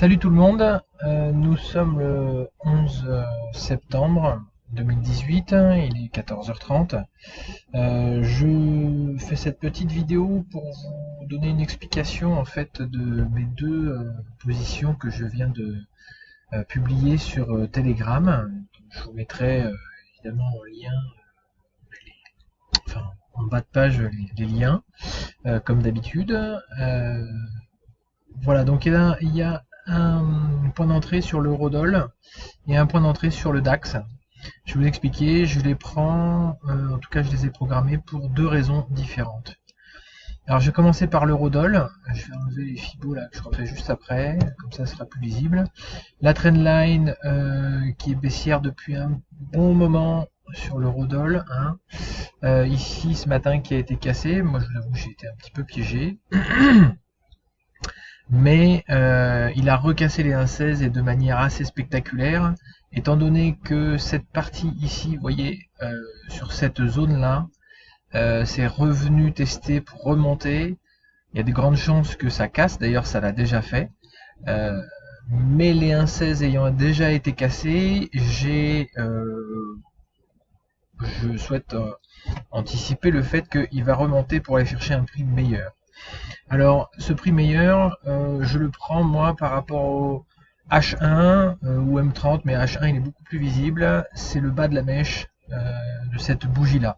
Salut tout le monde, nous sommes le 11 septembre 2018, il est 14h30. Je fais cette petite vidéo pour vous donner une explication en fait de mes deux positions que je viens de publier sur Telegram. Donc, je vous mettrai évidemment en lien, enfin en bas de page les liens comme d'habitude. Voilà, donc il y a un point d'entrée sur l'Eurodoll et un point d'entrée sur le DAX. Je vais vous expliquer, je les prends, en tout cas je les ai programmés pour deux raisons différentes. Alors je vais commencer par l'Eurodoll, je vais enlever les Fibos là que je refais juste après, comme ça ce sera plus visible. La trendline qui est baissière depuis un bon moment sur l'Eurodoll, hein. Ici ce matin qui a été cassé, moi je vous avoue j'ai été un petit peu piégé. Mais il a recassé les 1,16 et de manière assez spectaculaire, étant donné que cette partie ici, vous voyez, sur cette zone-là, c'est revenu tester pour remonter. Il y a de grandes chances que ça casse, d'ailleurs ça l'a déjà fait. Mais les 1,16 ayant déjà été cassés, je souhaite anticiper le fait qu'il va remonter pour aller chercher un prix meilleur. Alors, ce prix meilleur, je le prends moi par rapport au H1 ou M30, mais H1 il est beaucoup plus visible. C'est le bas de la mèche de cette bougie-là.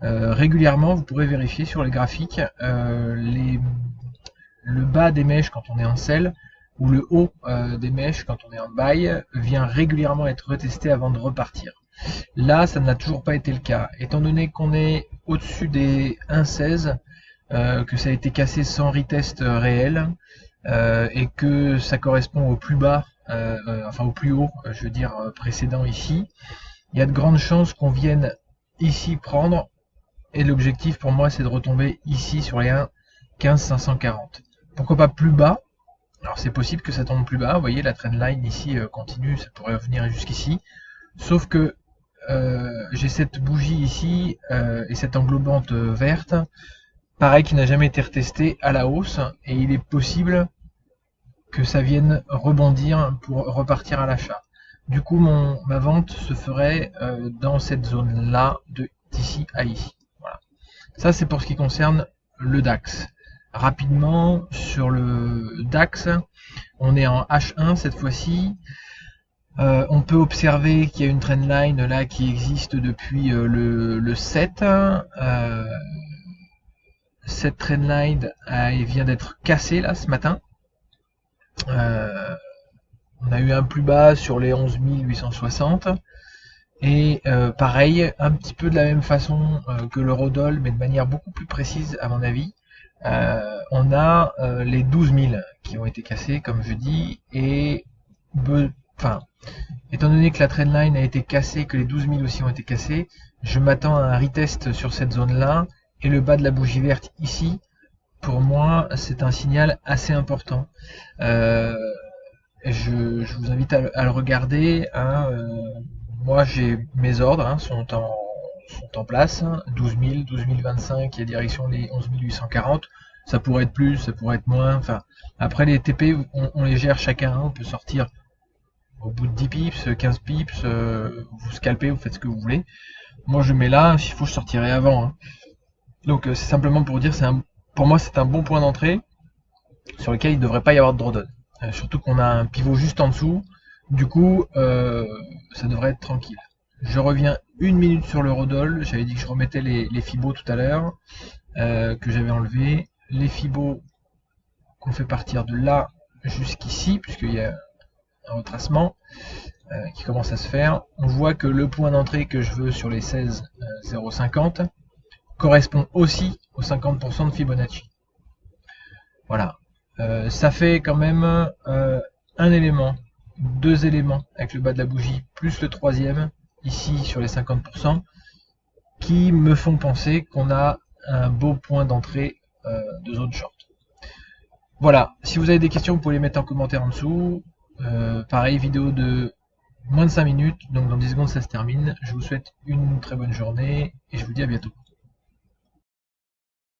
Régulièrement, vous pourrez vérifier sur les graphiques le bas des mèches quand on est en sell ou le haut des mèches quand on est en buy vient régulièrement être retesté avant de repartir. Là, ça n'a toujours pas été le cas. Étant donné qu'on est au-dessus des 1,16, que ça a été cassé sans retest réel et que ça correspond au plus bas, enfin au plus haut, je veux dire précédent ici, il y a de grandes chances qu'on vienne ici prendre et l'objectif pour moi c'est de retomber ici sur les 1,15 540. Pourquoi pas plus bas? Alors c'est possible que ça tombe plus bas, vous voyez la trendline ici continue, ça pourrait venir jusqu'ici, sauf que j'ai cette bougie ici et cette englobante verte, pareil qui n'a jamais été retesté à la hausse et il est possible que ça vienne rebondir pour repartir à l'achat. Du coup ma vente se ferait dans cette zone là d'ici à ici. Voilà. Ça c'est pour ce qui concerne le DAX. Rapidement sur le DAX, on est en H1 cette fois-ci. On peut observer qu'il y a une trendline là qui existe depuis le 7. Cette trendline vient d'être cassée là ce matin. On a eu un plus bas sur les 11 860 et pareil, un petit peu de la même façon que l'Eurodoll, mais de manière beaucoup plus précise à mon avis. On a les 12 000 qui ont été cassés comme je dis et étant donné que la trendline a été cassée, que les 12 000 aussi ont été cassés, je m'attends à un retest sur cette zone là. Et le bas de la bougie verte ici, pour moi, c'est un signal assez important. Je vous invite à le regarder. Moi, j'ai mes ordres sont en place. 12 000, 12 025 et direction les 11 840. Ça pourrait être plus, ça pourrait être moins. Enfin, après les TP, on les gère chacun. On peut sortir au bout de 10 pips, 15 pips. Vous scalpez, vous faites ce que vous voulez. Moi, je mets là. S'il faut, je sortirai avant. Donc c'est simplement pour dire, pour moi c'est un bon point d'entrée sur lequel il ne devrait pas y avoir de drawdown. Surtout qu'on a un pivot juste en dessous, du coup ça devrait être tranquille. Je reviens une minute sur l'Eurodoll, j'avais dit que je remettais les Fibos tout à l'heure, que j'avais enlevé. Les Fibos qu'on fait partir de là jusqu'ici, puisqu'il y a un retracement qui commence à se faire. On voit que le point d'entrée que je veux sur les 16 050 correspond aussi aux 50% de Fibonacci. Voilà. Ça fait quand même un élément, deux éléments avec le bas de la bougie, plus le troisième, ici sur les 50%, qui me font penser qu'on a un beau point d'entrée de zone short. Voilà. Si vous avez des questions, vous pouvez les mettre en commentaire en dessous. Pareil, vidéo de moins de 5 minutes, donc dans 10 secondes ça se termine. Je vous souhaite une très bonne journée et je vous dis à bientôt.